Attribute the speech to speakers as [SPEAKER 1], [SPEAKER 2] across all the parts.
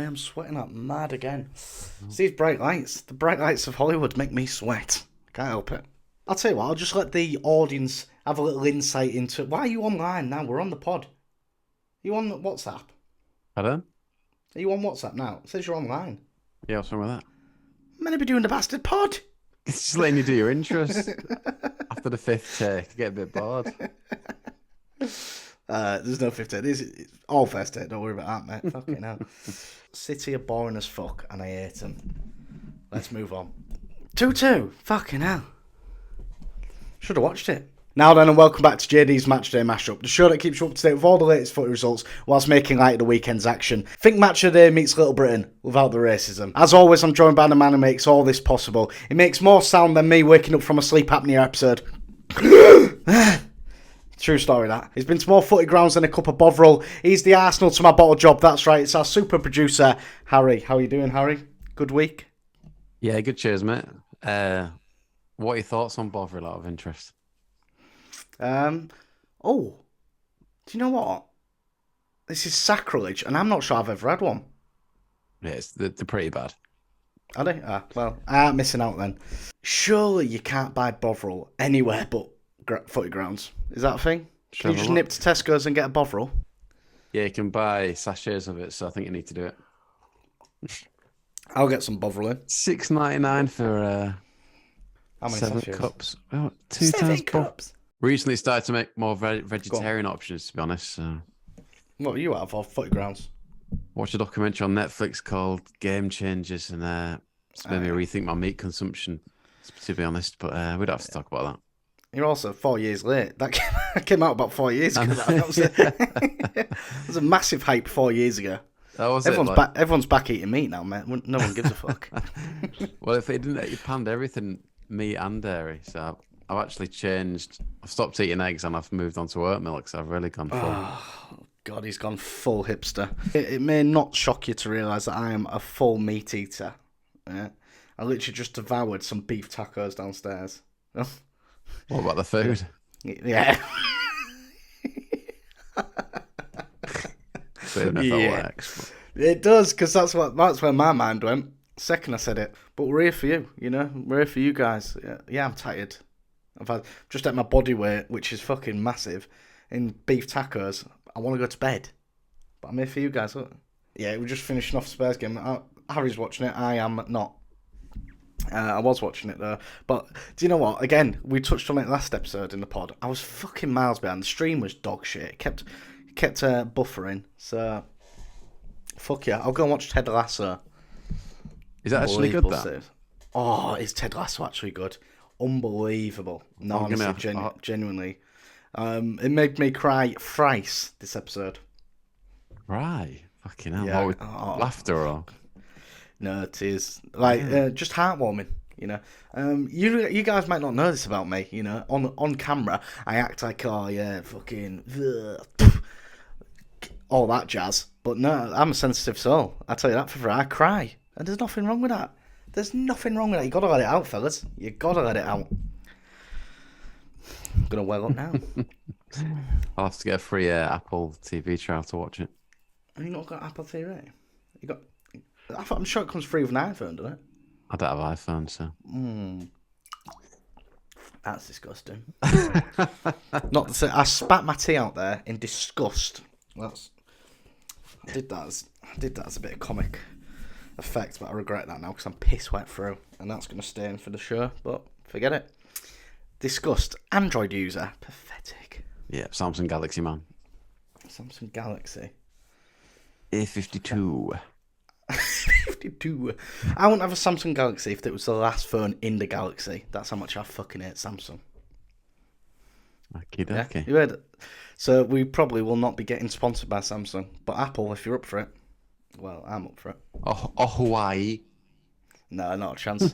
[SPEAKER 1] I am sweating up mad again. It's these bright lights. The bright lights of Hollywood make me sweat. Can't help it. I'll tell you what, I'll just let the audience have a little insight into... Why are you online now? We're on the pod. Are you on WhatsApp?
[SPEAKER 2] Pardon?
[SPEAKER 1] Are you on WhatsApp now? It says you're online.
[SPEAKER 2] Yeah, what's wrong with that?
[SPEAKER 1] I'm meant to be doing the bastard pod.
[SPEAKER 2] It's just letting you do your intros. After the fifth take, I get a bit bored.
[SPEAKER 1] There's no fifth take. It's all first take. Don't worry about that, mate. Fucking hell. City are boring as fuck, and I hate them. Let's move on. 2-2. Fucking hell. Should have watched it. Now then, and welcome back to JD's Matchday Mashup, the show that keeps you up to date with all the latest footy results whilst making light of the weekend's action. Think Match of the Day meets Little Britain without the racism. As always, I'm joined by the man who makes all this possible. It makes more sound than me waking up from a sleep apnea episode. True story, that. He's been to more footy grounds than a cup of Bovril. He's the Arsenal to my bottle job, that's right. It's our super producer, Harry. How are you doing, Harry? Good week?
[SPEAKER 2] Yeah, good cheers, mate. What are your thoughts on Bovril out of interest?
[SPEAKER 1] Do you know what? This is sacrilege, and I'm not sure I've ever had one.
[SPEAKER 2] Yeah, they're pretty bad.
[SPEAKER 1] Are they? I'm missing out then. Surely you can't buy Bovril anywhere but footy grounds. Is that a thing? Can you just nip to Tesco's and get a Bovril?
[SPEAKER 2] Yeah, you can buy sachets of it, so I think you need to do it.
[SPEAKER 1] I'll get some Bovril in.
[SPEAKER 2] $6.99 for
[SPEAKER 1] How many
[SPEAKER 2] 7
[SPEAKER 1] sachets?
[SPEAKER 2] cups. Oh, 2
[SPEAKER 1] 7
[SPEAKER 2] times
[SPEAKER 1] cups?
[SPEAKER 2] Recently started to make more vegetarian options, to be honest. So.
[SPEAKER 1] What are you out of footy grounds?
[SPEAKER 2] Watched a documentary on Netflix called Game Changers, and it's made me rethink my meat consumption, to be honest. But we don't have to talk about that.
[SPEAKER 1] You're also 4 years late. That came out about 4 years ago. That was a massive hype 4 years ago. Everyone's back eating meat now, man. No one gives a fuck.
[SPEAKER 2] Well, if they didn't, you panned everything, meat and dairy. So I've actually changed. I've stopped eating eggs and I've moved on to oat milk. So I've really gone full.
[SPEAKER 1] Oh, God, he's gone full hipster. It may not shock you to realise that I am a full meat eater. Yeah? I literally just devoured some beef tacos downstairs.
[SPEAKER 2] What about the food?
[SPEAKER 1] Yeah.
[SPEAKER 2] Works.
[SPEAKER 1] It does, because that's where my mind went. Second I said it. But we're here for you, you know? We're here for you guys. Yeah, I'm tired. I've just at my body weight, which is fucking massive, in beef tacos. I want to go to bed. But I'm here for you guys. Yeah, we're just finishing off Spurs game. Harry's watching it. I am not. I was watching it though. But do you know what? Again, we touched on it last episode in the pod. I was fucking miles behind. The stream was dog shit. It kept buffering. So, fuck yeah. I'll go and watch Ted Lasso.
[SPEAKER 2] Is that actually good, that?
[SPEAKER 1] Save. Oh, is Ted Lasso actually good? Unbelievable. No, honestly, genuinely. It made me cry thrice this episode.
[SPEAKER 2] Right. Fucking hell.
[SPEAKER 1] Yeah.
[SPEAKER 2] Laughter or?
[SPEAKER 1] No, tears. Just heartwarming, you know. You guys might not know this about me, you know. On camera, I act like, oh yeah, fucking... all that jazz. But no, I'm a sensitive soul. I tell you that for free. I cry. And there's nothing wrong with that. There's nothing wrong with that. You got to let it out, fellas. You got to let it out. I'm going to well up now.
[SPEAKER 2] I'll have to get a free Apple TV trial to watch it.
[SPEAKER 1] Have you not got Apple TV? I'm sure it comes free with an iPhone, doesn't it?
[SPEAKER 2] I don't have iPhone, so.
[SPEAKER 1] That's disgusting. Not to say, I spat my tea out there in disgust. I did that as a bit of comic effect, but I regret that now because I'm piss wet through, and that's going to stay in for the show. But forget it. Disgust. Android user. Pathetic.
[SPEAKER 2] Yeah, Samsung Galaxy man.
[SPEAKER 1] Samsung Galaxy.
[SPEAKER 2] A52.
[SPEAKER 1] 52. I wouldn't have a Samsung Galaxy if it was the last phone in the Galaxy. That's how much I fucking hate Samsung.
[SPEAKER 2] Okay.
[SPEAKER 1] Yeah, you heard it. So we probably will not be getting sponsored by Samsung. But Apple, if you're up for it, well, I'm up for it.
[SPEAKER 2] Oh, Hawaii.
[SPEAKER 1] No, not a chance.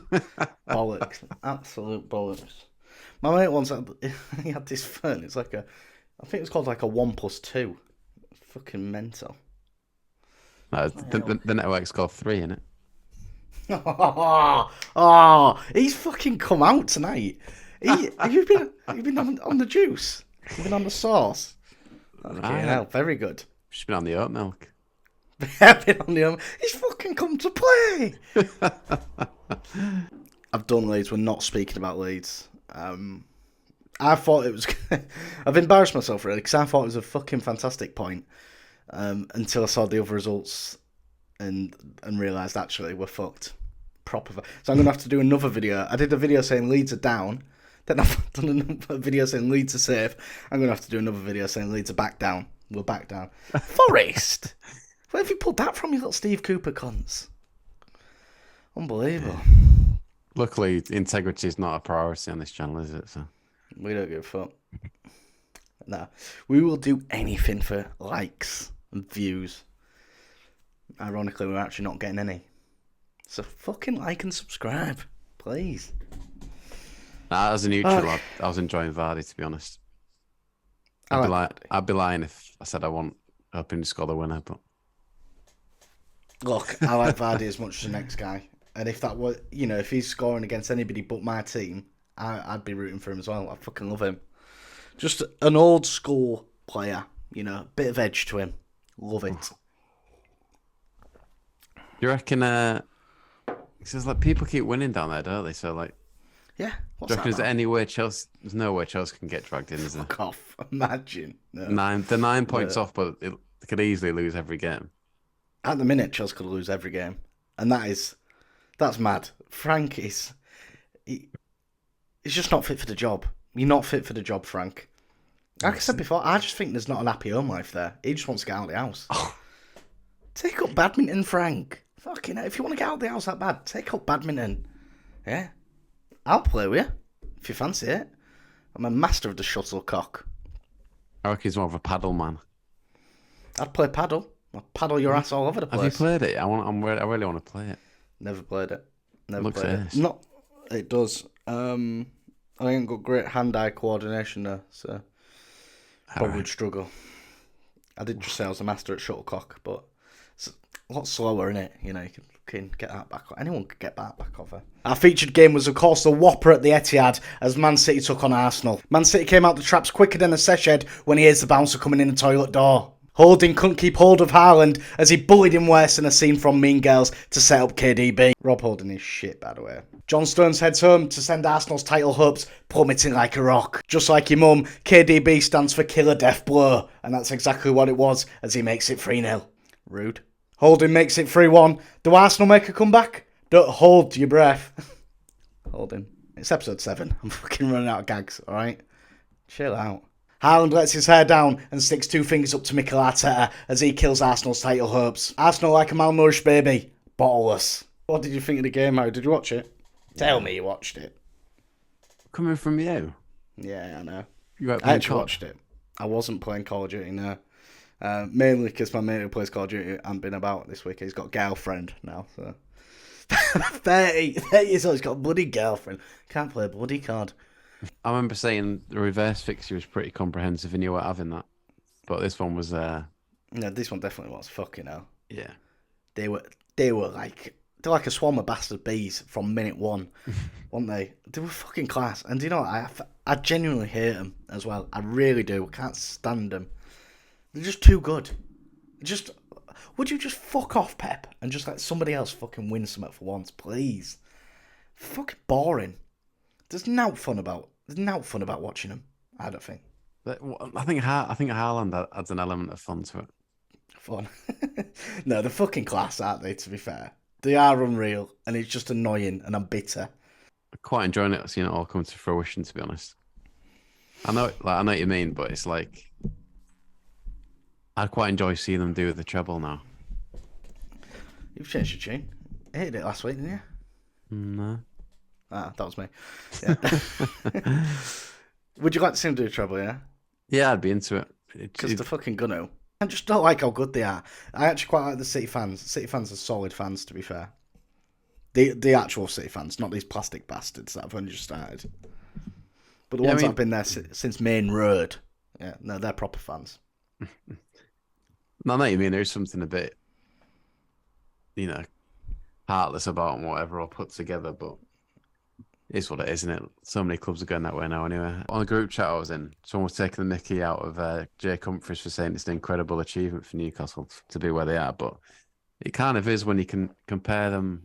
[SPEAKER 1] Bollocks. Absolute bollocks. My mate once he had this phone. It's like I think it was called like a 1+2. Fucking mental.
[SPEAKER 2] The network's got 3 in it.
[SPEAKER 1] He's fucking come out tonight. Have you been on the juice? You've been on the sauce. Okay,
[SPEAKER 2] Right.
[SPEAKER 1] hell, very good.
[SPEAKER 2] She's been on the oat milk.
[SPEAKER 1] Been on the he's fucking come to play. I've done Leeds. We're not speaking about Leeds. I thought it was. I've embarrassed myself really because I thought it was a fucking fantastic point until I saw the other results and realised actually we're fucked. Proper. So I'm gonna have to do another video. I did a video saying Leeds are down. Then I've done another video saying Leeds are safe. I'm gonna have to do another video saying Leeds are back down. We're back down. Forest. Where have you pulled that from, you little Steve Cooper cunts? Unbelievable.
[SPEAKER 2] Luckily, integrity is not a priority on this channel, is it? So
[SPEAKER 1] we don't give a fuck. Nah, we will do anything for likes and views. Ironically, we're actually not getting any. So fucking like and subscribe, please.
[SPEAKER 2] Nah, as a neutral, I was enjoying Vardy, to be honest. I'd be lying if I said I want hoping to score the winner, but
[SPEAKER 1] look, I like Vardy as much as the next guy, and if that were, if he's scoring against anybody but my team, I'd be rooting for him as well. I fucking love him. Just an old school player, bit of edge to him. Love it.
[SPEAKER 2] You reckon? Because like people keep winning down there, don't they? So like,
[SPEAKER 1] yeah.
[SPEAKER 2] Do you reckon there's any way Chelsea? There's no way Chelsea can get dragged in, is there?
[SPEAKER 1] Fuck off! Imagine. No.
[SPEAKER 2] They're 9 points off, but they could easily lose every game.
[SPEAKER 1] At the minute, Chelsea could lose every game, and that's mad. Frank he's just not fit for the job. You're not fit for the job, Frank. Like I said before, I just think there's not an happy home life there. He just wants to get out of the house.
[SPEAKER 2] Oh.
[SPEAKER 1] Take up badminton, Frank. Fucking hell, if you want to get out of the house that bad, take up badminton. Yeah. I'll play with you, if you fancy it. I'm a master of the shuttlecock.
[SPEAKER 2] I reckon he's more of a paddle man.
[SPEAKER 1] I'd play paddle. I'll paddle your ass all over the place.
[SPEAKER 2] Have you played it? I really want to play it.
[SPEAKER 1] Never played it.
[SPEAKER 2] Looks
[SPEAKER 1] played it. Not. It does. I ain't got great hand-eye coordination there, so probably would struggle. I did just say I was a master at shuttlecock, but it's a lot slower, isn't it? You can get that back. Anyone could get that back off her. Our featured game was, of course, the whopper at the Etihad as Man City took on Arsenal. Man City came out the traps quicker than a seshed when he hears the bouncer coming in the toilet door. Holding couldn't keep hold of Haaland as he bullied him worse than a scene from Mean Girls to set up KDB. Rob Holding is shit, by the way. John Stones heads home to send Arsenal's title hopes plummeting like a rock. Just like your mum, KDB stands for Killer Death Blow, and that's exactly what it was as he makes it 3-0. Rude. Holding makes it 3-1. Do Arsenal make a comeback? Don't hold your breath. Holding. It's episode 7. I'm fucking running out of gags, alright? Chill out. Haaland lets his hair down and sticks 2 fingers up to Mikel Arteta as he kills Arsenal's title hopes. Arsenal like a malnourished baby. Bottleless. What did you think of the game, Harry? Did you watch it? Tell me you watched it.
[SPEAKER 2] Coming from you?
[SPEAKER 1] Yeah, I know.
[SPEAKER 2] I
[SPEAKER 1] actually watched it. I wasn't playing Call of Duty, no. Mainly because my mate who plays Call of Duty hasn't been about this week. He's got a girlfriend now, so... 30 years old, he's got a bloody girlfriend. Can't play a bloody card.
[SPEAKER 2] I remember saying the reverse fixture was pretty comprehensive and you were having that. But this one was... No,
[SPEAKER 1] this one definitely was. Fucking hell.
[SPEAKER 2] Yeah.
[SPEAKER 1] They were like... They're like a swarm of bastard bees from minute one, weren't they? They were fucking class. And you know what? I genuinely hate them as well. I really do. I can't stand them. They're just too good. Would you just fuck off, Pep, and just let somebody else fucking win something for once, please? Fucking boring. There's no fun about watching them. I don't think.
[SPEAKER 2] I think Haaland adds an element of fun to it.
[SPEAKER 1] Fun? No, they're fucking class, aren't they? To be fair, they are unreal, and it's just annoying, and I'm bitter.
[SPEAKER 2] I'm quite enjoying it, seeing it all come to fruition. To be honest, I know what you mean, but it's like I'd quite enjoy seeing them do the treble now.
[SPEAKER 1] You've changed your tune. I hated it last week, didn't you?
[SPEAKER 2] No.
[SPEAKER 1] Ah, that was me. Yeah. Would you like to see them do a treble, yeah?
[SPEAKER 2] Yeah, I'd be into it.
[SPEAKER 1] Because they're fucking gonna. I just don't like how good they are. I actually quite like the City fans. City fans are solid fans, to be fair. The actual City fans, not these plastic bastards that have only just started. But the ones that have been there since Main Road, yeah, no, they're proper fans.
[SPEAKER 2] No, I know what you mean. There's something a bit, heartless about them, whatever, or put together, but It's what it is, isn't it? So many clubs are going that way now anyway. On the group chat I was in, someone was taking the mickey out of Jake Humphries for saying it's an incredible achievement for Newcastle to be where they are, but it kind of is when you can compare them.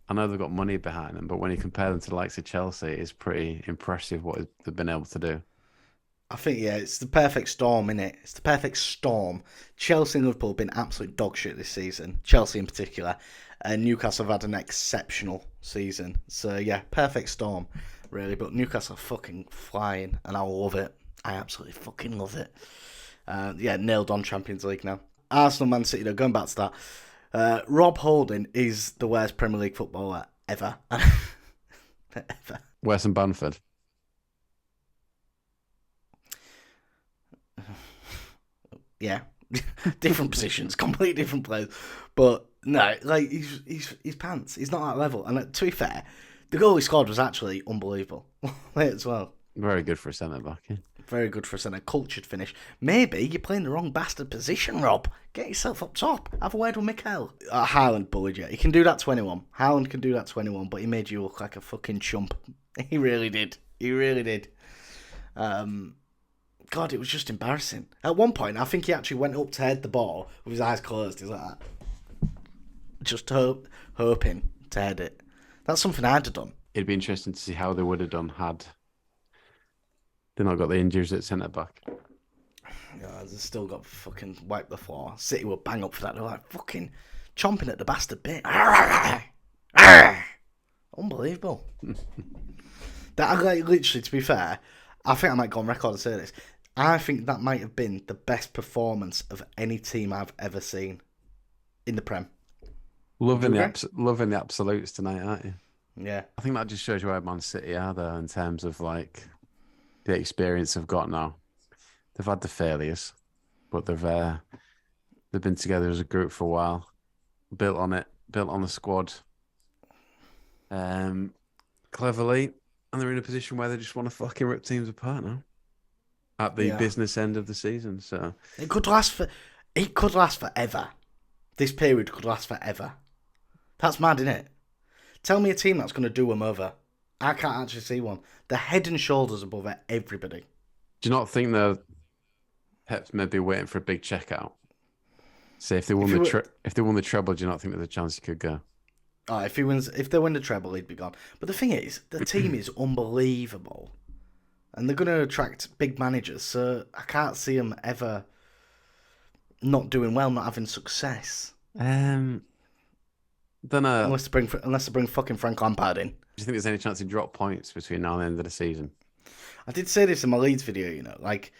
[SPEAKER 2] I know they've got money behind them, but when you compare them to the likes of Chelsea, it's pretty impressive what they've been able to do.
[SPEAKER 1] I think, yeah, it's the perfect storm, innit? It's the perfect storm. Chelsea and Liverpool have been absolute dog shit this season. Chelsea in particular. And Newcastle have had an exceptional season. So, yeah, perfect storm, really. But Newcastle are fucking flying, and I love it. I absolutely fucking love it. Yeah, nailed on Champions League now. Arsenal, Man City, though, going back to that. Rob Holding is the worst Premier League footballer ever. Ever.
[SPEAKER 2] Wes and Bamford.
[SPEAKER 1] Yeah, different positions, completely different players. But no, like he's pants. He's not that level. And to be fair, the goal he scored was actually unbelievable as well.
[SPEAKER 2] Very good for a centre back. Yeah.
[SPEAKER 1] Very good for a centre. Cultured finish. Maybe you're playing the wrong bastard position, Rob. Get yourself up top. Have a word with Mikel. Haaland bullied you. He can do that to anyone. Haaland can do that to anyone, but he made you look like a fucking chump. He really did. He really did. God, it was just embarrassing. At one point, I think he actually went up to head the ball with his eyes closed. He's like that. Just hoping to head it. That's something I'd have done.
[SPEAKER 2] It'd be interesting to see how they would have done had they not got the injuries at centre back.
[SPEAKER 1] Yeah, they've still got fucking wipe the floor. City were bang up for that. They're like fucking chomping at the bastard bit. Unbelievable. That, like, literally, to be fair, I think I might go on record and say this. I think that might have been the best performance of any team I've ever seen in the Prem.
[SPEAKER 2] Loving the absolutes tonight, aren't you?
[SPEAKER 1] Yeah.
[SPEAKER 2] I think that just shows you where Man City are there in terms of like the experience they've got now. They've had the failures, but they've been together as a group for a while, built on the squad, cleverly, and they're in a position where they just want to fucking rip teams apart now. At the business end of the season, so
[SPEAKER 1] it could last forever. This period could last forever. That's mad, isn't it? Tell me a team that's going to do them over. I can't actually see one. They're head and shoulders above everybody.
[SPEAKER 2] Do you not think that Pep's maybe waiting for a big checkout? Say if they won the treble, do you not think there's a chance he could go?
[SPEAKER 1] Oh, if they win the treble, he'd be gone. But the thing is, the team is unbelievable. And they're going to attract big managers, so I can't see them ever not doing well, not having success.
[SPEAKER 2] Don't know.
[SPEAKER 1] Unless they bring fucking Frank Lampard in.
[SPEAKER 2] Do you think there's any chance he drop points between now and the end of the season?
[SPEAKER 1] I did say this in my Leeds video, you know, like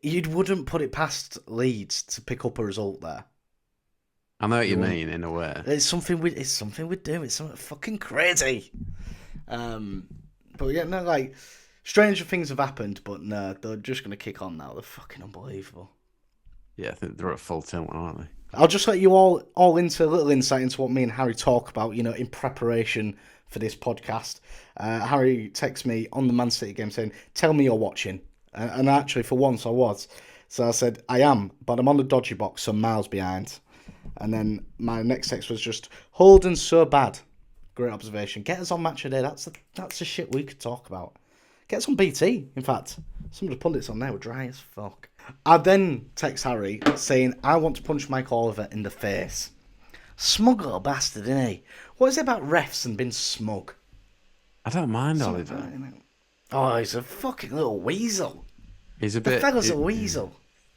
[SPEAKER 1] you wouldn't put it past Leeds to pick up a result there.
[SPEAKER 2] I know what you mean in a way.
[SPEAKER 1] It's something we do. It's something fucking crazy. But yeah, no, like. Stranger things have happened, but no, they're just going to kick on now. They're fucking unbelievable.
[SPEAKER 2] Yeah, I think they're at full tilt, aren't they?
[SPEAKER 1] I'll just let you all into a little insight into what me and Harry talk about, you know, in preparation for this podcast. Harry texts me on the Man City game saying, tell me you're watching. And actually, for once, I was. So I said, I am, but I'm on the dodgy box, some miles behind. And then my next text was just, Holden's so bad. Great observation. Get us on Match of the Day. That's the shit we could talk about. Get us on BT, in fact. Some of the pundits on there were dry as fuck. I then text Harry saying, I want to punch Mike Oliver in the face. Smug little bastard, isn't he? What is it about refs and being smug?
[SPEAKER 2] I don't mind Oliver.
[SPEAKER 1] Oh, he's a fucking little weasel.
[SPEAKER 2] He's a
[SPEAKER 1] bit... The fella's a weasel.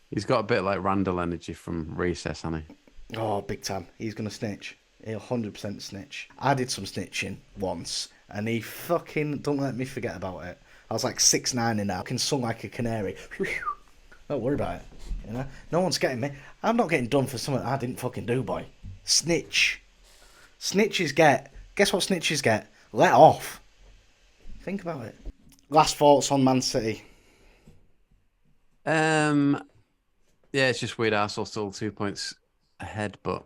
[SPEAKER 2] He's got a bit like Randall energy from Recess, hasn't he?
[SPEAKER 1] Oh, big time. He's going to snitch. He'll 100% snitch. I did some snitching once, and he fucking don't let me forget about it. I was like 6'9" in now. I can sung like a canary. Don't worry about it. You know, no one's getting me. I'm not getting done for something I didn't fucking do, boy. Snitch. Snitches get. Guess what snitches get? Let off. Think about it. Last thoughts on Man City.
[SPEAKER 2] Yeah, it's just weird. Arsenal still 2 points ahead, but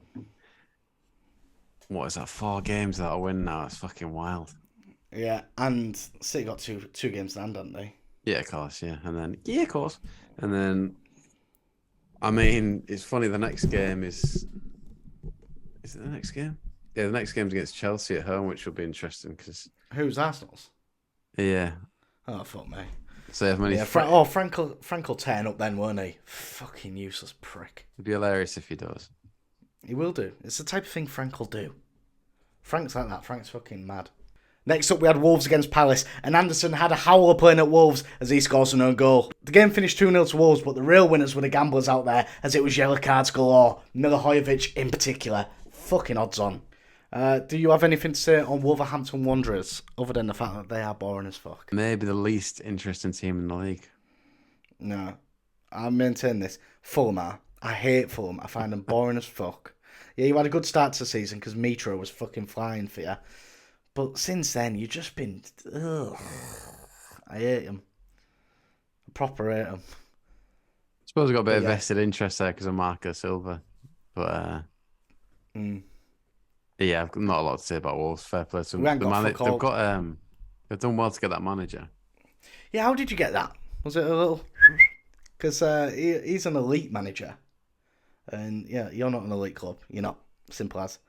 [SPEAKER 2] what is that? 4 games that I win now. It's fucking wild.
[SPEAKER 1] Yeah, and City got two games in hand, haven't they?
[SPEAKER 2] Yeah, of course, yeah. And then, I mean, it's funny, the next game is it the next game? Yeah, the next game's against Chelsea at home, which will be interesting because
[SPEAKER 1] Who's Arsenal's?
[SPEAKER 2] yeah.
[SPEAKER 1] Oh, fuck me.
[SPEAKER 2] So if many
[SPEAKER 1] Yeah, Frank'll turn up then, won't he? Fucking useless prick.
[SPEAKER 2] it'd be hilarious if he does.
[SPEAKER 1] He will do. It's the type of thing Frank will do. Frank's like that. Frank's fucking mad. Next up, we had Wolves against Palace, and Anderson had a howler playing at Wolves as he scores an own goal. The game finished 2-0 to Wolves, but the real winners were the gamblers out there, as it was yellow cards galore. Milivojevic in particular. Fucking odds on. Do you have anything to say on Wolverhampton Wanderers, other than the fact that they are boring as fuck?
[SPEAKER 2] Maybe the least interesting team in the league.
[SPEAKER 1] No. I maintain this. Fulham are. I hate Fulham. I find them boring as fuck. Yeah, you had a good start to the season because Mitro was fucking flying for you. But since then, you've just been... Ugh. I hate him. I proper hate him.
[SPEAKER 2] I suppose I got a bit of vested interest there because of Marco Silva. But yeah, I've got not a lot to say about Wolves. Fair play to them. They've done well to get that manager.
[SPEAKER 1] Yeah, how did you get that? Was it a little... Because he's an elite manager. And yeah, you're not an elite club. You're not. Simple as.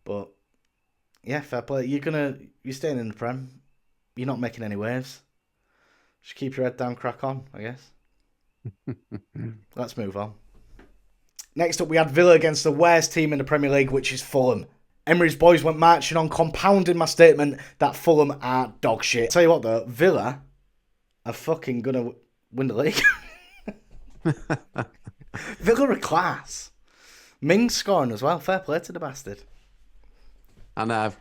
[SPEAKER 1] But yeah, fair play. You're staying in the Prem. You're not making any waves. Just keep your head down, crack on, I guess. Let's move on. Next up, we had Villa against the worst team in the Premier League, which is Fulham. Emery's boys went marching on, compounding my statement that Fulham are dog shit. Tell you what though, Villa are fucking gonna win the league. Villa are class. Ming's scoring as well. Fair play to the bastard.
[SPEAKER 2] And that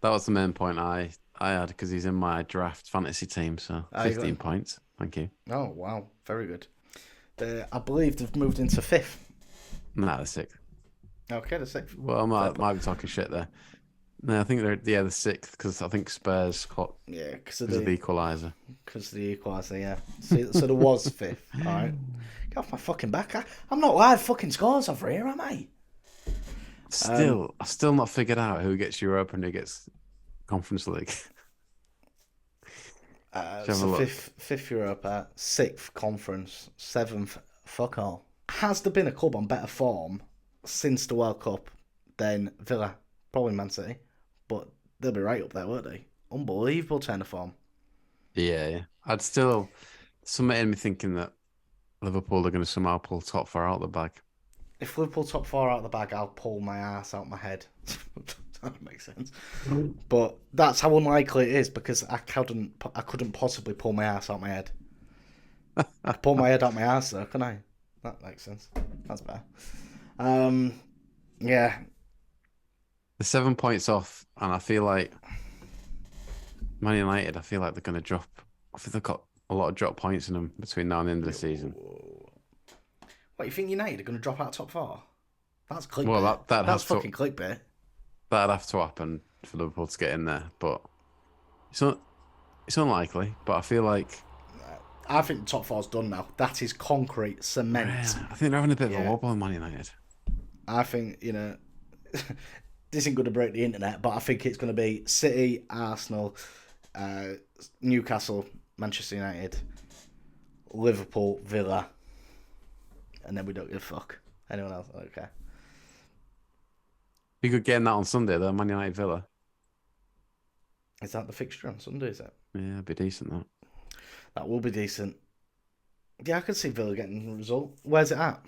[SPEAKER 2] was the main point I had because he's in my draft fantasy team. So 15 points. Thank you.
[SPEAKER 1] Oh, wow. Very good. I believe they've moved into 5th.
[SPEAKER 2] Nah, they're 6th.
[SPEAKER 1] Okay, they're 6th.
[SPEAKER 2] Well, I might be talking shit there. No, I think they're the 6th because I think Spurs got
[SPEAKER 1] because
[SPEAKER 2] of the equaliser.
[SPEAKER 1] Because of the equaliser, yeah. So there was 5th. All right. Get off my fucking back. I'm not live fucking scores over here, am I?
[SPEAKER 2] I've still not figured out who gets Europa and who gets Conference League.
[SPEAKER 1] So 5th Europa, 6th Conference, 7th fuck all. Has there been a club on better form since the World Cup than Villa? Probably Man City, but they'll be right up there, won't they? Unbelievable turn of form.
[SPEAKER 2] Yeah. I'd still something in me thinking that Liverpool are going to somehow pull top 4 out of the bag.
[SPEAKER 1] If Liverpool top 4 out of the bag, I'll pull my ass out my head. That makes sense. But that's how unlikely it is because I couldn't possibly pull my ass out my head. I could pull my head out my ass though, can I? That makes sense. That's better. Yeah.
[SPEAKER 2] The 7 points off, and I feel like Man United, I feel like they're going to drop. I think they've got a lot of drop points in them between now and the end of the season.
[SPEAKER 1] What, you think United are going to drop out top 4? That's clickbait.
[SPEAKER 2] Well,
[SPEAKER 1] that's fucking clickbait.
[SPEAKER 2] That'd have to happen for Liverpool to get in there, but it's unlikely. But I feel like
[SPEAKER 1] I think the top 4's done now. That is concrete cement.
[SPEAKER 2] Yeah, I think they're having a bit of a wobble on Man United.
[SPEAKER 1] I think this isn't going to break the internet, but I think it's going to be City, Arsenal, Newcastle, Manchester United, Liverpool, Villa, and then we don't give a fuck. Anyone else? Okay.
[SPEAKER 2] You could get in that on Sunday, though, Man United Villa.
[SPEAKER 1] Is that the fixture on Sunday, is it?
[SPEAKER 2] Yeah, it'd be decent, that.
[SPEAKER 1] That will be decent. Yeah, I could see Villa getting a result. Where's it at?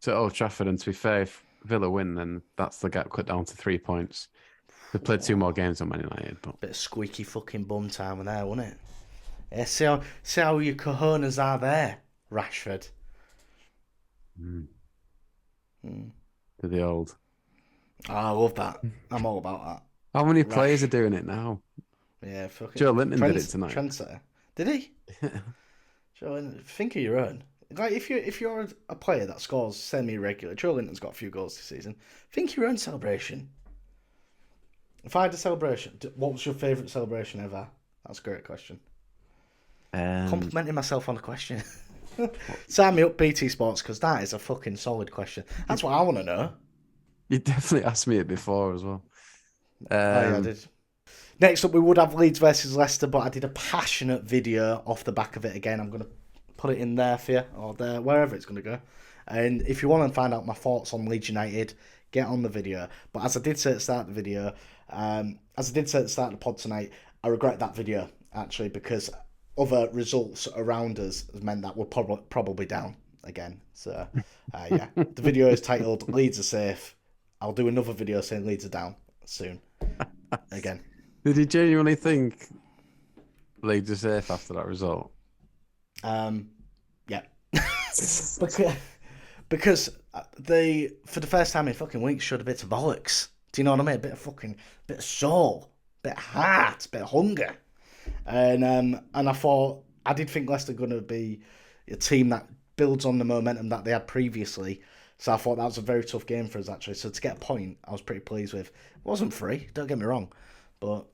[SPEAKER 2] So Old Trafford, and to be fair, if Villa win, then that's the gap cut down to 3 points. They've played 2 more games on Man United, but
[SPEAKER 1] bit of squeaky fucking bum time there, wasn't it? Yeah, see how your cojones are there, Rashford.
[SPEAKER 2] To the old.
[SPEAKER 1] Oh, I love that. I'm all about that.
[SPEAKER 2] How many players are doing it now?
[SPEAKER 1] Yeah, fucking.
[SPEAKER 2] Joe Linton did it tonight.
[SPEAKER 1] Trendsetter. Did he? Joe Linton, think of your own. Like if you're a player that scores semi-regular, Joe Linton's got a few goals this season. Think of your own celebration. If I had a celebration, what was your favourite celebration ever? That's a great question. Complimenting myself on a question. Sign me up, BT Sports, because that is a fucking solid question. That's what I want to know.
[SPEAKER 2] You definitely asked me it before as well.
[SPEAKER 1] Yeah, I did. Next up, we would have Leeds versus Leicester, but I did a passionate video off the back of it again. I'm going to put it in there for you, or there, wherever it's going to go. And if you want to find out my thoughts on Leeds United, get on the video. But as I did say at the start of the video, as I did say at the start of the pod tonight, I regret that video actually because other results around us has meant that we're probably down again. So yeah, the video is titled "Leeds are safe." I'll do another video saying Leeds are down soon again.
[SPEAKER 2] Did you genuinely think Leeds are safe after that result?
[SPEAKER 1] Yeah, because because they for the first time in fucking weeks showed a bit of bollocks. Do you know what I mean? A bit of fucking bit of soul, bit of heart, bit of hunger. And I thought I did think Leicester going to be a team that builds on the momentum that they had previously. So I thought that was a very tough game for us actually. So to get a point, I was pretty pleased with. It wasn't free, don't get me wrong, but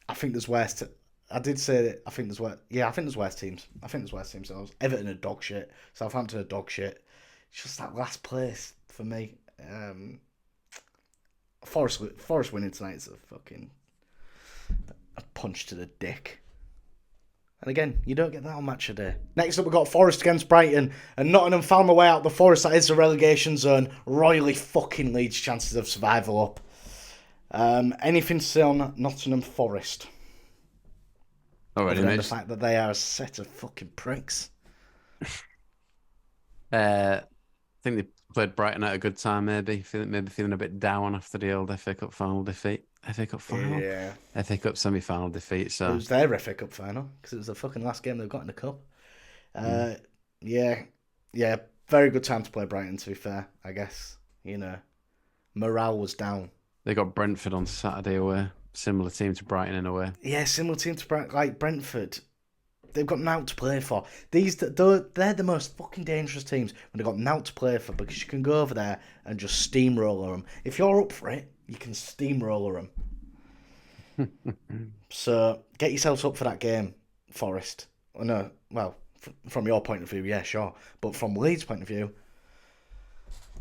[SPEAKER 1] I think there's worse. I did say that I think there's worse. Yeah, I think there's worse teams. I think there's worse teams. So Everton are dog shit. Southampton are dog shit. It's just that last place for me. Forest winning tonight is a fucking a punch to the dick. And again, you don't get that on Match of Day. Next up, we've got Forest against Brighton. And Nottingham found their way out of the Forest that is the relegation zone. Royally fucking Leeds' chances of survival up. Anything to say on Nottingham Forest?
[SPEAKER 2] Already,
[SPEAKER 1] other than the fact that they are a set of fucking pricks.
[SPEAKER 2] I think they played Brighton at a good time, maybe feeling a bit down after the old FA Cup final defeat. FA Cup final?
[SPEAKER 1] Yeah.
[SPEAKER 2] FA Cup semi-final defeat. So
[SPEAKER 1] it was their FA Cup final because it was the fucking last game they've got in the cup. Yeah, very good time to play Brighton. To be fair, I guess morale was down.
[SPEAKER 2] They got Brentford on Saturday away. Similar team to Brighton in a way.
[SPEAKER 1] Yeah, similar team to Brighton. Like Brentford, they've got nought to play for. They're the most fucking dangerous teams when they've got nought to play for because you can go over there and just steamroller them. If you're up for it, you can steamroller them. So get yourselves up for that game, Forest. No, well, from your point of view, yeah, sure. But from Leeds' point of view,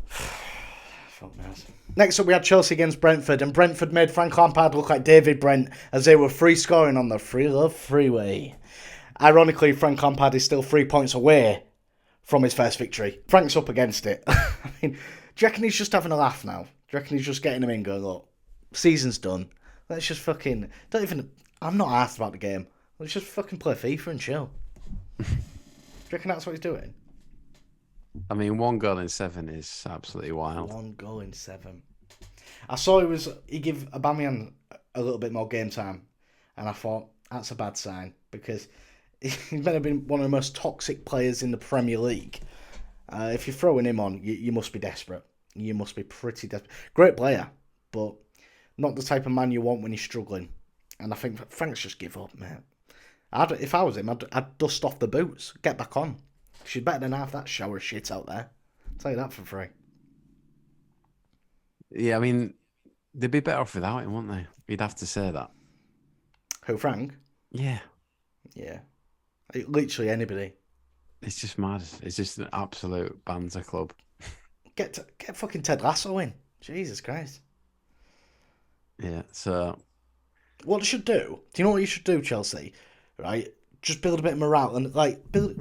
[SPEAKER 1] fuck knows. Next up, we had Chelsea against Brentford, and Brentford made Frank Lampard look like David Brent as they were free scoring on the Free Love Freeway. Ironically, Frank Lampard is still 3 points away from his first victory. Frank's up against it. I mean, do you reckon he's just having a laugh now? Do you reckon he's just getting him in going, look, season's done. Let's just fucking... I'm not asked about the game. Let's just fucking play FIFA and chill. Do you reckon that's what he's doing?
[SPEAKER 2] I mean, 1 goal in 7 is absolutely wild.
[SPEAKER 1] 1 goal in 7. I saw he give Aubameyang a little bit more game time. And I thought, that's a bad sign. Because he's meant to have been one of the most toxic players in the Premier League. If you're throwing him on, you must be desperate. You must be pretty desperate. Great player, but not the type of man you want when you're struggling. And I think Frank's just give up, mate. If I was him, I'd dust off the boots, get back on. She's better than half that shower shit out there. I'll tell you that for free.
[SPEAKER 2] Yeah, I mean, they'd be better off without him, wouldn't they? You'd have to say that.
[SPEAKER 1] Who, Frank?
[SPEAKER 2] Yeah.
[SPEAKER 1] Yeah. Literally anybody.
[SPEAKER 2] It's just mad. It's just an absolute banter club.
[SPEAKER 1] Get fucking Ted Lasso in. Jesus Christ.
[SPEAKER 2] Yeah, so...
[SPEAKER 1] What they should do you know what you should do, Chelsea? Right? Just build a bit of morale and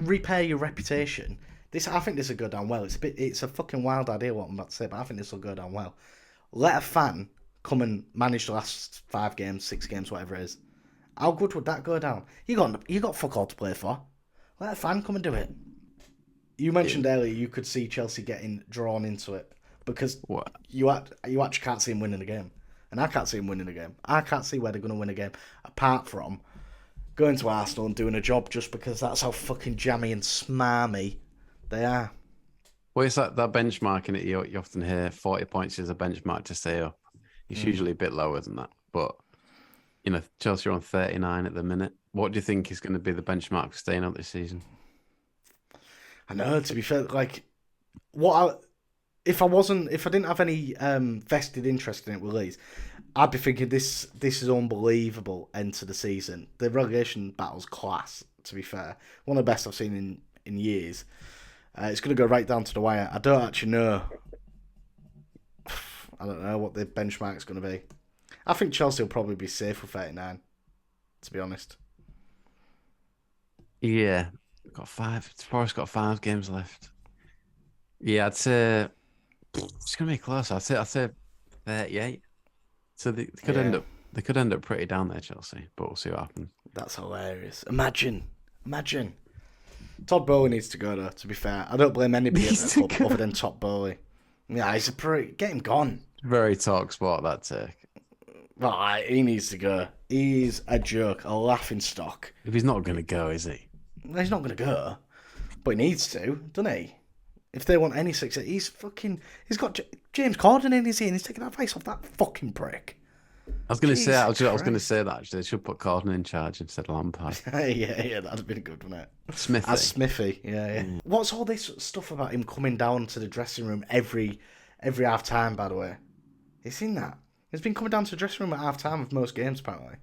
[SPEAKER 1] repair your reputation. I think this will go down well. It's a fucking wild idea what I'm about to say, but I think this will go down well. Let a fan come and manage the last 5 games, 6 games, whatever it is. How good would that go down? You got fuck all to play for. Let a fan come and do it. You mentioned earlier you could see Chelsea getting drawn into it because you actually can't see them winning the game. And I can't see them winning the game. I can't see where they're going to win a game apart from going to Arsenal and doing a job just because that's how fucking jammy and smarmy they are.
[SPEAKER 2] Well, it's that benchmarking it. You often hear 40 points is a benchmark to stay up. It's usually a bit lower than that. But, Chelsea are on 39 at the minute. What do you think is going to be the benchmark for staying up this season?
[SPEAKER 1] I know, to be fair, if I didn't have any vested interest in it with Leeds, I'd be thinking this is unbelievable end to the season. The relegation battle's class, to be fair. One of the best I've seen in years. It's going to go right down to the wire. I don't actually know. I don't know what the benchmark's going to be. I think Chelsea will probably be safe with 39, to be honest.
[SPEAKER 2] Yeah. Forest got 5 games left. Yeah, I'd say It's gonna be close. I'd say 38. So
[SPEAKER 1] Yeah,
[SPEAKER 2] they could end up pretty down there, Chelsea, but we'll see what happens.
[SPEAKER 1] that's hilarious. Imagine. Todd Bowley needs to go though. To be fair, I don't blame anybody at
[SPEAKER 2] Needs
[SPEAKER 1] that
[SPEAKER 2] to
[SPEAKER 1] club other
[SPEAKER 2] go.
[SPEAKER 1] than Todd Bowley. Yeah, he's a pretty. Get him gone.
[SPEAKER 2] Very talk sport that take.
[SPEAKER 1] Well, he needs to go. He's a joke, a laughing stock.
[SPEAKER 2] If he's not gonna go, is he?
[SPEAKER 1] Well, he's not going to go, but he needs to, doesn't he? If they want any success, he's got James Corden in his ear and he's taking that face off that fucking prick.
[SPEAKER 2] I was gonna say I was gonna
[SPEAKER 1] Christ.
[SPEAKER 2] say that actually. They should put Corden in charge instead of Lampard.
[SPEAKER 1] yeah, that'd have been good, wouldn't it?
[SPEAKER 2] Smithy.
[SPEAKER 1] As Smithy, yeah. What's all this stuff about him coming down to the dressing room every half time? By the way, you seen that? He's been coming down to the dressing room at half time of most games, apparently.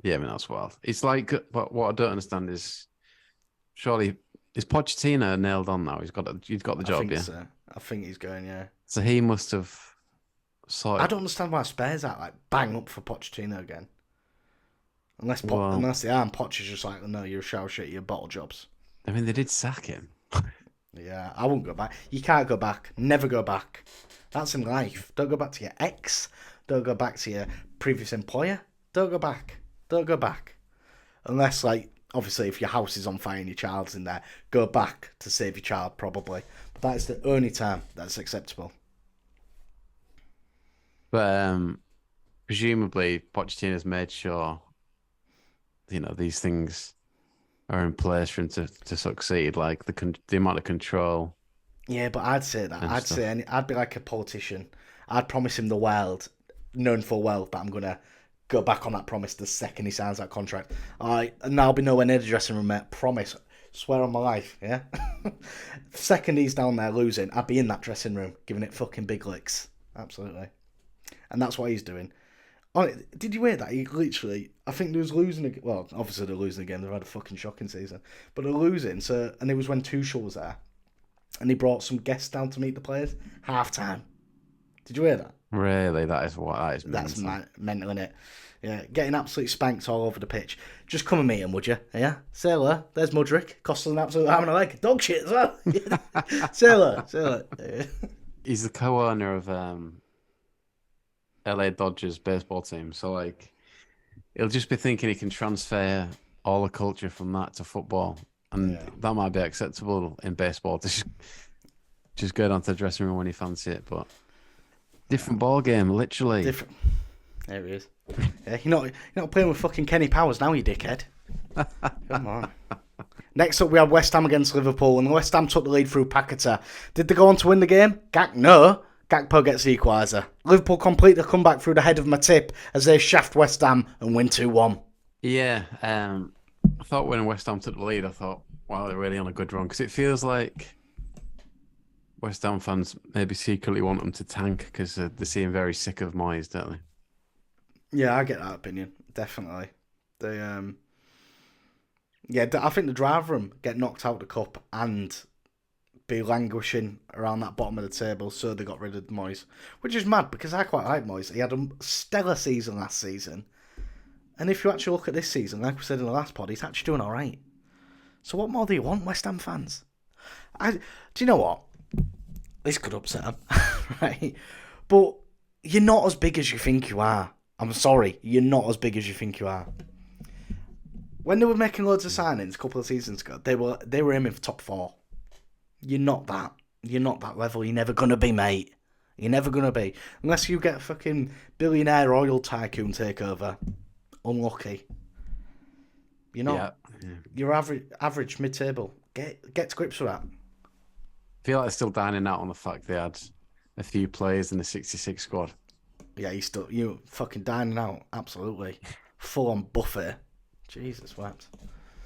[SPEAKER 2] Yeah, I mean that's wild. It's like, but what I don't understand is, surely is Pochettino nailed on now? He's got the
[SPEAKER 1] I
[SPEAKER 2] job,
[SPEAKER 1] think
[SPEAKER 2] yeah.
[SPEAKER 1] so. I think he's going, yeah.
[SPEAKER 2] So he must have
[SPEAKER 1] I
[SPEAKER 2] sorted.
[SPEAKER 1] don't understand why Spurs are like bang up for Pochettino again.
[SPEAKER 2] Well,
[SPEAKER 1] Unless they are, and Poch is just like, no, you're a shower shit, you're bottle jobs.
[SPEAKER 2] I mean, they did sack him.
[SPEAKER 1] Yeah, I won't go back. You can't go back. Never go back. That's in life. Don't go back to your ex. Don't go back to your previous employer. Don't go back. Don't go back. Unless, like, obviously, if your house is on fire and your child's in there, go back to save your child, probably. But that is the only time that's acceptable.
[SPEAKER 2] But presumably Pochettino's made sure, these things are in place for him to succeed, like the amount of control
[SPEAKER 1] Yeah, but I'd say that.
[SPEAKER 2] and stuff.
[SPEAKER 1] I'd be like a politician. I'd promise him the world, known full well, but I'm going to go back on that promise the second he signs that contract. And I'll be nowhere near the dressing room, mate. Promise. Swear on my life, yeah? Second he's down there losing, I'd be in that dressing room, giving it fucking big licks. Absolutely. And that's what he's doing. Oh, did you hear that? He literally, I think they was losing. Well, obviously they're losing again. They've had a fucking shocking season, but they're losing. So, and it was when Tuchel was there, and he brought some guests down to meet the players. Half time. Did you hear that?
[SPEAKER 2] Really, that is
[SPEAKER 1] That's
[SPEAKER 2] mental.
[SPEAKER 1] mental, innit? Yeah, getting absolutely spanked all over the pitch. Just come and meet him, would you? Yeah, say hello. There's Mudrick. Cost us an absolute arm and a leg. Dog shit as well. Say hello. Say hello. Yeah.
[SPEAKER 2] He's the co-owner of LA Dodgers baseball team, so like he'll just be thinking he can transfer all the culture from that to football, and
[SPEAKER 1] Yeah.
[SPEAKER 2] that might be acceptable in baseball to just go down to the dressing room when you fancy it, but different ball game, literally.
[SPEAKER 1] Different. There he is. Yeah, you're not playing with fucking Kenny Powers now, you dickhead. Come on. Next up, we had West Ham against Liverpool, and West Ham took the lead through Paquetá. Did they go on to win the game? No. Gakpo gets the equaliser. Liverpool complete the comeback through the head of Matip as they shaft West Ham and win 2-1.
[SPEAKER 2] Yeah, I thought when West Ham took the lead, I thought, wow, they're really on a good run, because it feels like West Ham fans maybe secretly want them to tank because they seem very sick of Moyes, don't they?
[SPEAKER 1] Yeah, I get that opinion. Definitely. They, yeah, I think the driver them get knocked out of the cup and be languishing around that bottom of the table, so they got rid of Moyes, which is mad because I quite like Moyes. He had a stellar season last season, and if you actually look at this season, like we said in the last pod, he's actually doing all right. So what more do you want, West Ham fans? Do you know what? This could upset them, right? But you're not as big as you think you are. I'm sorry, you're not as big as you think you are. When they were making loads of signings a couple of seasons ago, they were aiming for top 4. You're not that. You're not that level. You're never going to be, mate. You're never going to be. Unless you get a fucking billionaire oil tycoon takeover. Unlucky. You're not.
[SPEAKER 2] Yeah.
[SPEAKER 1] You're average mid-table. Get to grips with that.
[SPEAKER 2] I feel like they're still dining out on the fact they had a few players in the 66 squad.
[SPEAKER 1] Yeah, you fucking dining out. Absolutely. Full-on buffet. Jesus, wept.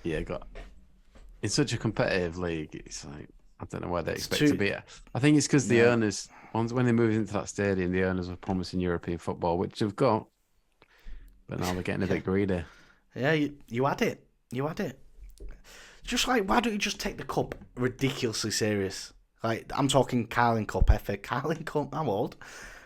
[SPEAKER 2] Yeah, in such a competitive league, it's like, I don't know where they expect to be at. I think it's because the owners, when they moved into that stadium, the owners were promising European football, which they've got, but now they're getting a bit greedy.
[SPEAKER 1] Yeah, you had it. You had it. Just like, why don't you just take the cup ridiculously serious? Like, I'm talking Carling Cup, FA Carling Cup, I'm old.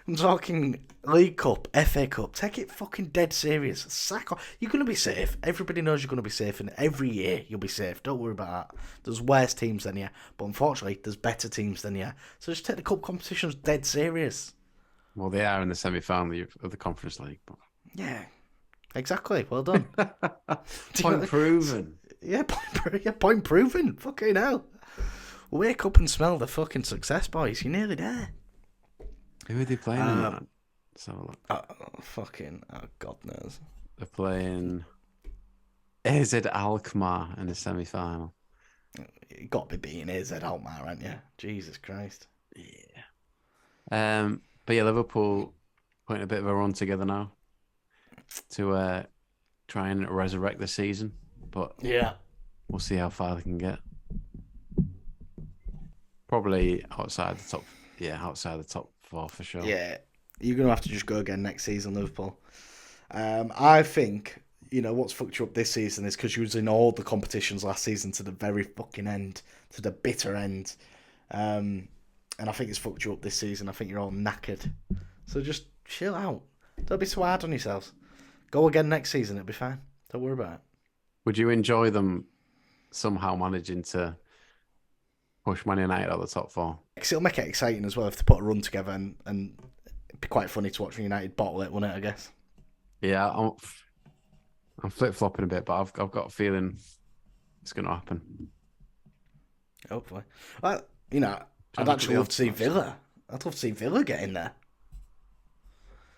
[SPEAKER 1] I'm talking League Cup, FA Cup. Take it fucking dead serious. Sack off. You're going to be safe. Everybody knows you're going to be safe, and every year you'll be safe. Don't worry about that. There's worse teams than you, but unfortunately, there's better teams than you. So just take the cup competitions dead serious.
[SPEAKER 2] Well, they are in the semi-final of the Conference League. But...
[SPEAKER 1] Yeah, exactly. Well done.
[SPEAKER 2] Point proven.
[SPEAKER 1] Yeah, point proven. Fucking hell. Wake up and smell the fucking success, boys. You're nearly there.
[SPEAKER 2] Who are they playing in that? Let's have a look.
[SPEAKER 1] God knows.
[SPEAKER 2] They're playing AZ Alkmaar in the semi-final.
[SPEAKER 1] You got to be beating AZ Alkmaar, haven't you? Jesus Christ.
[SPEAKER 2] Yeah. But yeah, Liverpool putting a bit of a run together now to try and resurrect the season. But
[SPEAKER 1] yeah,
[SPEAKER 2] we'll see how far they can get. Probably outside the top. Yeah, outside the top 4 for sure.
[SPEAKER 1] Yeah, you're gonna have to just go again next season, Liverpool. I think what's fucked you up this season is because you was in all the competitions last season to the very fucking end, to the bitter end, and I think it's fucked you up this season. I think you're all knackered, so just chill out. Don't be so hard on yourselves. Go again next season, it'll be fine. Don't worry about it.
[SPEAKER 2] Would you enjoy them somehow managing to push Man United out of the top 4?
[SPEAKER 1] It'll make it exciting as well if they put a run together, and it'd be quite funny to watch United bottle it, wouldn't it, I guess?
[SPEAKER 2] Yeah, I'm flip-flopping a bit, but I've got a feeling it's going to happen.
[SPEAKER 1] Hopefully. Well, I'd actually love to see Villa. I'd love to see Villa get in there.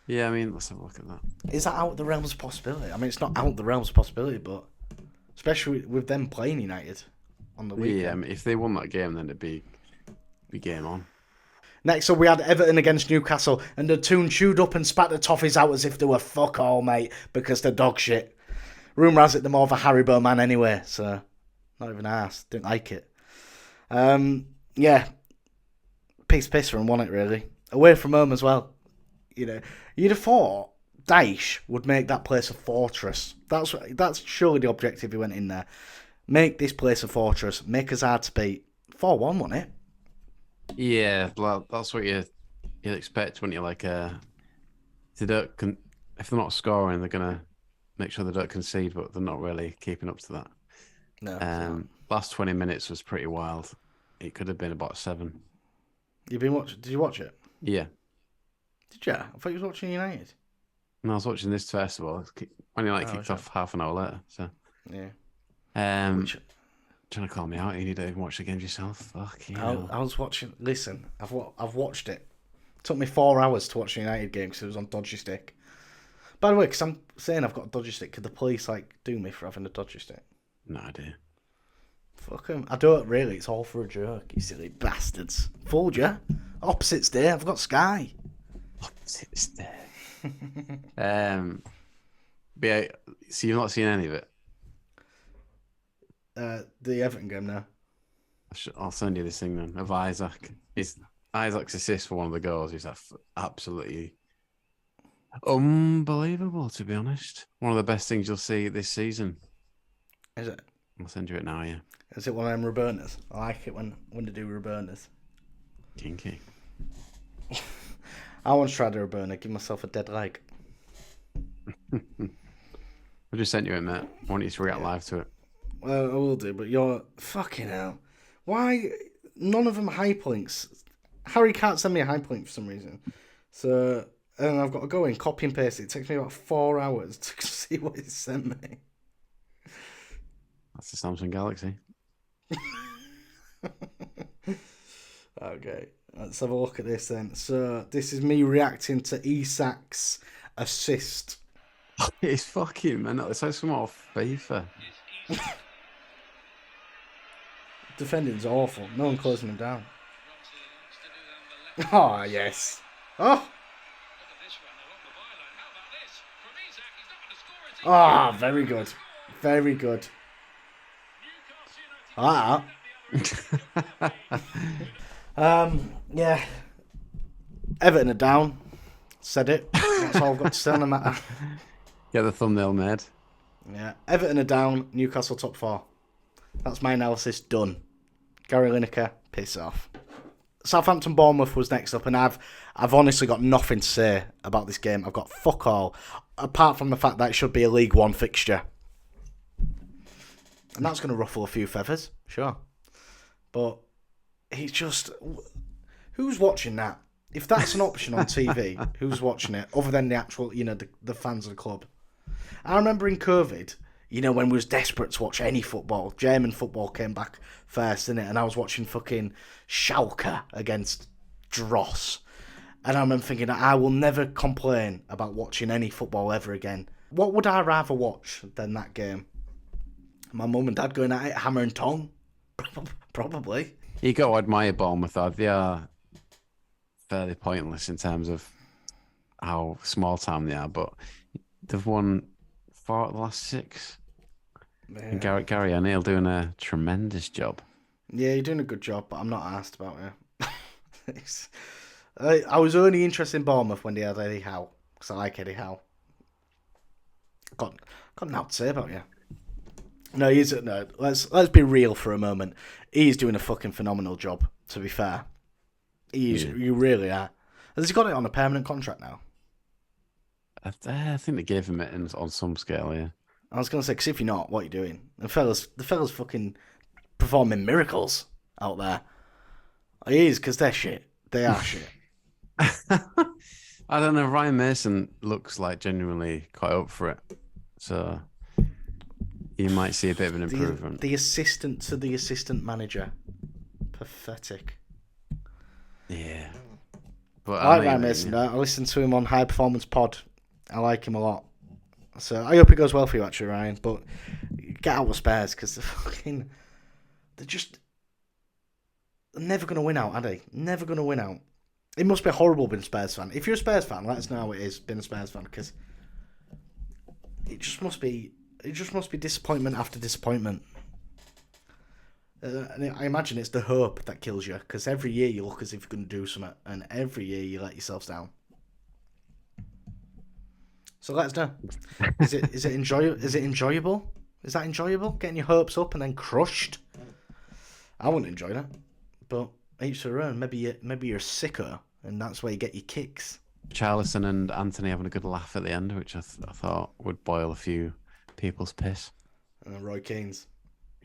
[SPEAKER 2] Yeah, I mean, let's have a look at that.
[SPEAKER 1] Is that out of the realms of possibility? I mean, it's not out of the realms of possibility, but especially with them playing United on the weekend.
[SPEAKER 2] Yeah, I mean, if they won that game, then it'd be game on.
[SPEAKER 1] Next up, we had Everton against Newcastle, and the Toon chewed up and spat the toffees out as if they were fuck all, mate, because they're dog shit. Rumour has it they're more of a Haribo man anyway, so not even asked. Didn't like it. Yeah, pisser and won it, really. Away from home as well. You'd have thought Daesh would make that place a fortress. That's surely the objective he went in there. Make this place a fortress. Make us hard to beat. 4-1, wasn't it?
[SPEAKER 2] Yeah, well, that's what you'd expect when you're like, if they're not scoring, they're gonna make sure they don't concede, but they're not really keeping up to that.
[SPEAKER 1] No.
[SPEAKER 2] Last 20 minutes was pretty wild. It could have been about 7.
[SPEAKER 1] You've been watching? Did you watch it?
[SPEAKER 2] Yeah.
[SPEAKER 1] Did you? I thought you was watching United.
[SPEAKER 2] No, I was watching this first of all. When United kicked off half an hour later. So
[SPEAKER 1] yeah.
[SPEAKER 2] Trying to call me out. You need to even watch the games yourself. Fuck you.
[SPEAKER 1] I was watching. Listen, I've watched it. It took me 4 hours to watch the United game because it was on dodgy stick. By the way, because I'm saying I've got a dodgy stick, could the police do me for having a dodgy stick?
[SPEAKER 2] No idea.
[SPEAKER 1] Fuck them. I don't really. It's all for a joke, you silly bastards. Fooled you. Opposites day. I've got Sky.
[SPEAKER 2] Opposites day. But yeah, so you've not seen any of it?
[SPEAKER 1] The Everton game now.
[SPEAKER 2] I'll send you this thing then of Isaac. Isaac's assist for one of the goals is absolutely unbelievable, to be honest. One of the best things you'll see this season.
[SPEAKER 1] Is it?
[SPEAKER 2] I'll send you it now, yeah.
[SPEAKER 1] Is it one of them Roburners? I like it when they do Roburners.
[SPEAKER 2] Kinky.
[SPEAKER 1] I want to try the Roburner, give myself a dead leg.
[SPEAKER 2] I just sent you it, mate. I want you to react live to it.
[SPEAKER 1] Well, I will do, but you're fucking hell. Why none of them are hyperlinks? Harry can't send me a hyperlink for some reason. So, and I've got to go in, copy and paste it. It takes me about 4 hours to see what he sent me.
[SPEAKER 2] That's the Samsung Galaxy.
[SPEAKER 1] Okay, let's have a look at this then. So, this is me reacting to Isak's assist.
[SPEAKER 2] It's fucking, man. It's like some off FIFA.
[SPEAKER 1] Defending's awful. No one closing him down. Oh, yes. Oh! Ah, very good. Very good. Ah. Yeah. Everton are down. Said it. That's all I've got to say on the matter.
[SPEAKER 2] Get the thumbnail made.
[SPEAKER 1] Yeah. Everton are down. Newcastle top 4. That's my analysis done. Gary Lineker, piss off. Southampton Bournemouth was next up, and I've honestly got nothing to say about this game. I've got fuck all, apart from the fact that it should be a League One fixture, and that's going to ruffle a few feathers, sure. But it's just, who's watching that? If that's an option on TV, who's watching it other than the actual, the fans of the club? I remember in COVID, when we was desperate to watch any football, German football came back first, innit? And I was watching fucking Schalke against Dross. And I remember thinking, I will never complain about watching any football ever again. What would I rather watch than that game? My mum and dad going at it, hammer and tongue? Probably.
[SPEAKER 2] You got to admire Bournemouth, though. They are fairly pointless in terms of how small time they are, but they've won 4 of the last 6. Yeah. And Gary O'Neill doing a tremendous job.
[SPEAKER 1] Yeah, you're doing a good job, but I'm not asked about it. I was only interested in Bournemouth when they had Eddie Howe, because I like Eddie Howe. Got nothing to say about you. No, let's be real for a moment. He's doing a fucking phenomenal job, to be fair. You really are. Has he got it on a permanent contract now?
[SPEAKER 2] I think they gave him it on some scale, yeah.
[SPEAKER 1] I was going to say, because if you're not, what are you doing? The fella's fucking performing miracles out there. He is, because they're shit. They are shit.
[SPEAKER 2] I don't know. Ryan Mason looks like genuinely quite up for it. So you might see a bit of an improvement.
[SPEAKER 1] The assistant to the assistant manager. Pathetic.
[SPEAKER 2] Yeah. But
[SPEAKER 1] I like Ryan Mason. I listen to him on High Performance Pod. I like him a lot. So I hope it goes well for you, actually, Ryan. But get out with Spurs, because they're never going to win out, are they? Never going to win out. It must be horrible being a Spurs fan. If you're a Spurs fan, let us know how it is being a Spurs fan, because it just must be disappointment after disappointment. And I imagine it's the hope that kills you, because every year you look as if you're going to do something, and every year you let yourselves down. So let us know. Is it enjoyable? Is that enjoyable? Getting your hopes up and then crushed? I wouldn't enjoy that. But each their own. Maybe you're a sicko, and that's where you get your kicks.
[SPEAKER 2] Charlison and Anthony having a good laugh at the end, which I thought would boil a few people's piss.
[SPEAKER 1] And Roy Keane's.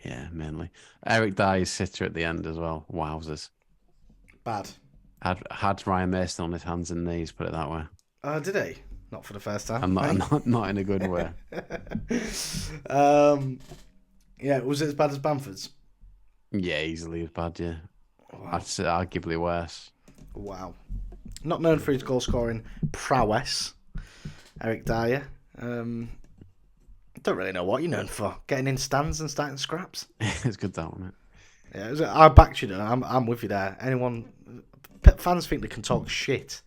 [SPEAKER 2] Yeah, mainly. Eric Dyer's sitter at the end as well. Wowzers.
[SPEAKER 1] Bad.
[SPEAKER 2] Had Ryan Mason on his hands and knees, put it that way.
[SPEAKER 1] Did he? Not for the first time.
[SPEAKER 2] I'm not in a good way.
[SPEAKER 1] Yeah, was it as bad as Bamford's?
[SPEAKER 2] Yeah, easily as bad, yeah.
[SPEAKER 1] Wow.
[SPEAKER 2] I'd say arguably worse.
[SPEAKER 1] Wow. Not known for his goal scoring prowess, Eric Dyer. Don't really know what you're known for. Getting in stands and starting scraps.
[SPEAKER 2] It's good, that one.
[SPEAKER 1] Yeah, I backed you there. I'm with you there. Fans think they can talk shit.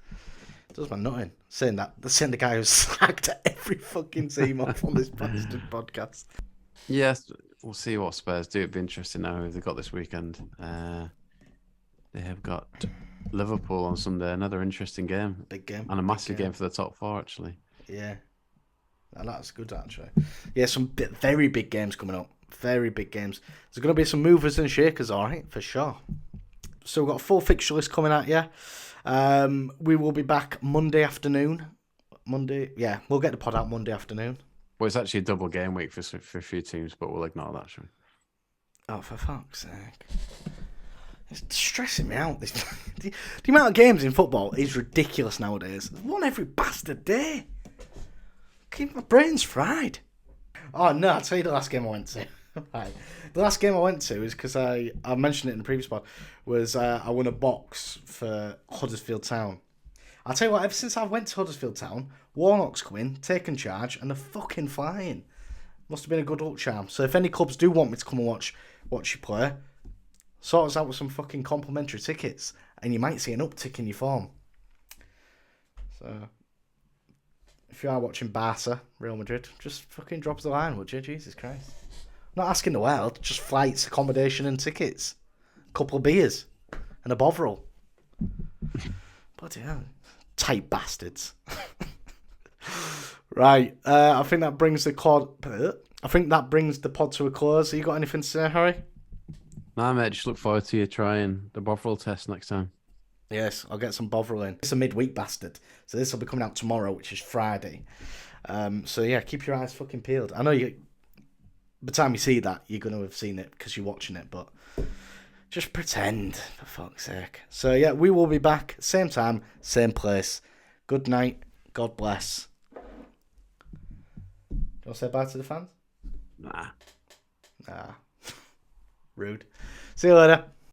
[SPEAKER 1] It does man nothing. Saying the guy who's slagged at every fucking team off on this bastard podcast.
[SPEAKER 2] Yes, we'll see what Spurs do. It'd be interesting now who they've got this weekend. They have got Liverpool on Sunday. Another interesting game.
[SPEAKER 1] Big game.
[SPEAKER 2] And a massive game for the top 4, actually.
[SPEAKER 1] Yeah. And that's good, actually. Yeah, some very big games coming up. Very big games. There's going to be some movers and shakers, all right, for sure. So we've got a full fixture list coming at you. We will be back Monday afternoon. Yeah, we'll get the pod out Monday afternoon.
[SPEAKER 2] Well, it's actually a double game week for a few teams, but we'll ignore that, shall we?
[SPEAKER 1] Oh, for fuck's sake. It's stressing me out. The amount of games in football is ridiculous nowadays. There's one every bastard day. Keep my brain's fried. Oh, no, I'll tell you the last game I went to. Right. The last game I went to is because I mentioned it in the previous pod, was I won a box for Huddersfield Town. I'll tell you what, ever since I went to Huddersfield Town, Warnock's come in, taken charge, and they're fucking flying. Must have been a good luck charm. So if any clubs do want me to come and watch you play, sort us out with some fucking complimentary tickets, and you might see an uptick in your form. So if you are watching Barca, Real Madrid, just fucking drop us a line, would you? Jesus Christ. Not asking the world, just flights, accommodation and tickets. A couple of beers and a Bovril. Bloody hell. Tight bastards. Right, I think that brings the pod to a close. Have you got anything to say, Harry?
[SPEAKER 2] Nah, mate, just look forward to you trying the Bovril test next time.
[SPEAKER 1] Yes, I'll get some Bovril in. It's a midweek bastard. So this will be coming out tomorrow, which is Friday. So yeah, keep your eyes fucking peeled. I know you. By the time you see that, you're going to have seen it because you're watching it, but just pretend, for fuck's sake. So yeah, we will be back, same time, same place. Good night. God bless. Do you want to say bye to the fans?
[SPEAKER 2] Nah.
[SPEAKER 1] Nah. Rude. See you later.